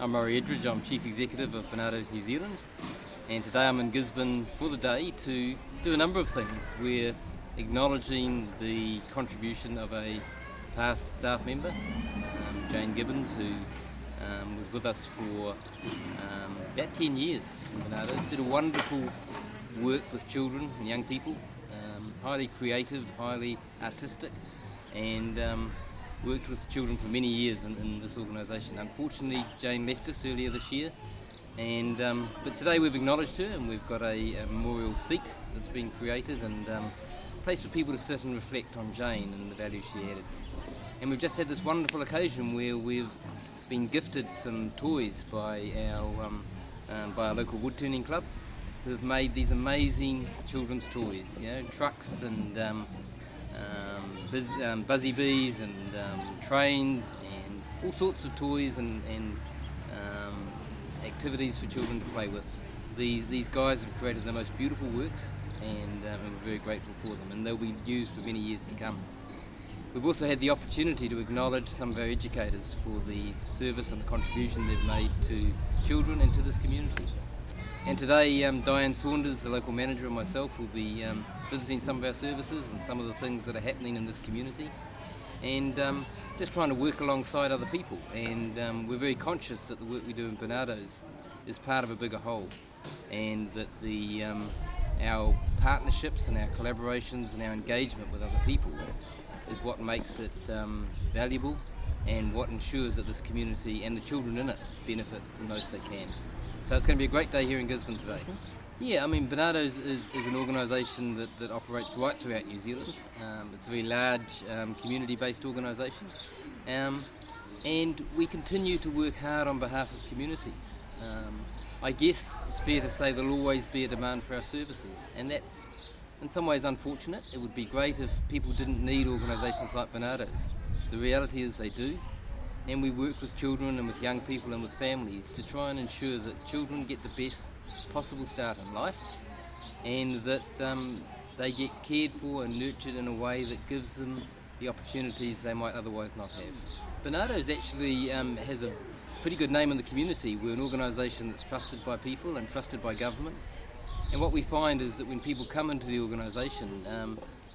I'm Edridge, I'm Chief Executive of Barnardos New Zealand, and today I'm in Gisborne for the day to do a number of things. We're acknowledging the contribution of a past staff member, Jane Gibbons, who was with us for about 10 years in Barnardos, did a wonderful work with children and young people, highly creative, highly artistic, and worked with children for many years in this organisation. Unfortunately, Jane left us earlier this year, and but today we've acknowledged her, and we've got a memorial seat that's been created and a place for people to sit and reflect on Jane and the value she added. And we've just had this wonderful occasion where we've been gifted some toys by our local wood turning club, who have made these amazing children's toys, trucks and buzzy bees and trains and all sorts of toys and activities for children to play with. These guys have created the most beautiful works, and we're very grateful for them, and they'll be used for many years to come. We've also had the opportunity to acknowledge some of our educators for the service and the contribution they've made to children and to this community. And today Diane Saunders, the local manager, and myself will be visiting some of our services and some of the things that are happening in this community, and just trying to work alongside other people. And we're very conscious that the work we do in Barnardos is part of a bigger whole, and that our partnerships and our collaborations and our engagement with other people is what makes it valuable, and what ensures that this community and the children in it benefit the most they can. So it's going to be a great day here in Gisborne today. Yeah, I mean, Barnardos is an organisation that operates right throughout New Zealand. It's a very large community-based organisation, and we continue to work hard on behalf of communities. I guess it's fair to say there'll always be a demand for our services, and that's in some ways unfortunate. It would be great if people didn't need organisations like Barnardos. The reality is they do. And we work with children and with young people and with families to try and ensure that children get the best possible start in life, and that they get cared for and nurtured in a way that gives them the opportunities they might otherwise not have. Barnardos actually has a pretty good name in the community. We're an organisation that's trusted by people and trusted by government. And what we find is that when people come into the organisation,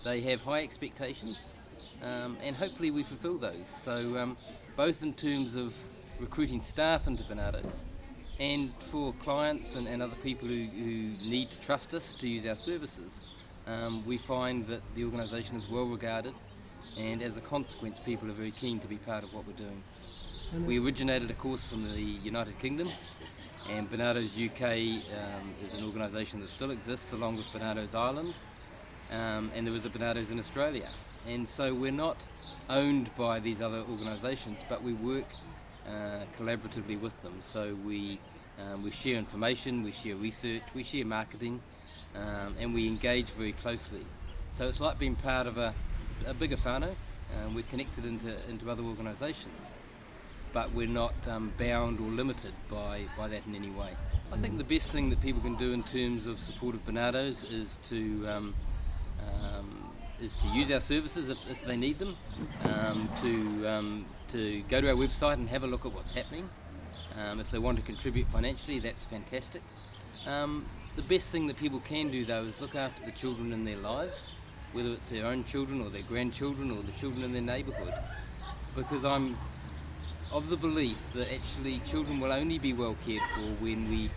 they have high expectations, and hopefully we fulfil those. So both in terms of recruiting staff into Barnardos, and for clients and other people who need to trust us to use our services, we find that the organisation is well regarded, and as a consequence people are very keen to be part of what we're doing. We originated, of course, from the United Kingdom, and Barnardos UK is an organisation that still exists along with Barnardos Ireland, and there was a Barnardos in Australia. And so we're not owned by these other organisations, but we work collaboratively with them. So we share information, we share research, we share marketing, and we engage very closely. So it's like being part of a bigger whānau. We're connected into other organisations, but we're not bound or limited by that in any way. I think the best thing that people can do in terms of support of Barnardos is to use our services if they need them, to go to our website and have a look at what's happening. If they want to contribute financially, that's fantastic. The best thing that people can do, though, is look after the children in their lives, whether it's their own children or their grandchildren or the children in their neighbourhood, because I'm of the belief that actually children will only be well cared for when we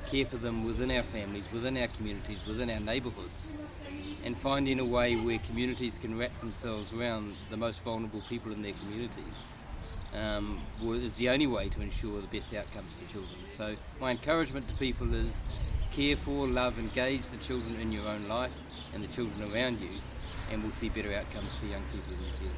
care for them within our families, within our communities, within our neighbourhoods, and finding a way where communities can wrap themselves around the most vulnerable people in their communities is the only way to ensure the best outcomes for children. So my encouragement to people is care for, love, engage the children in your own life and the children around you, and we'll see better outcomes for young people in New Zealand.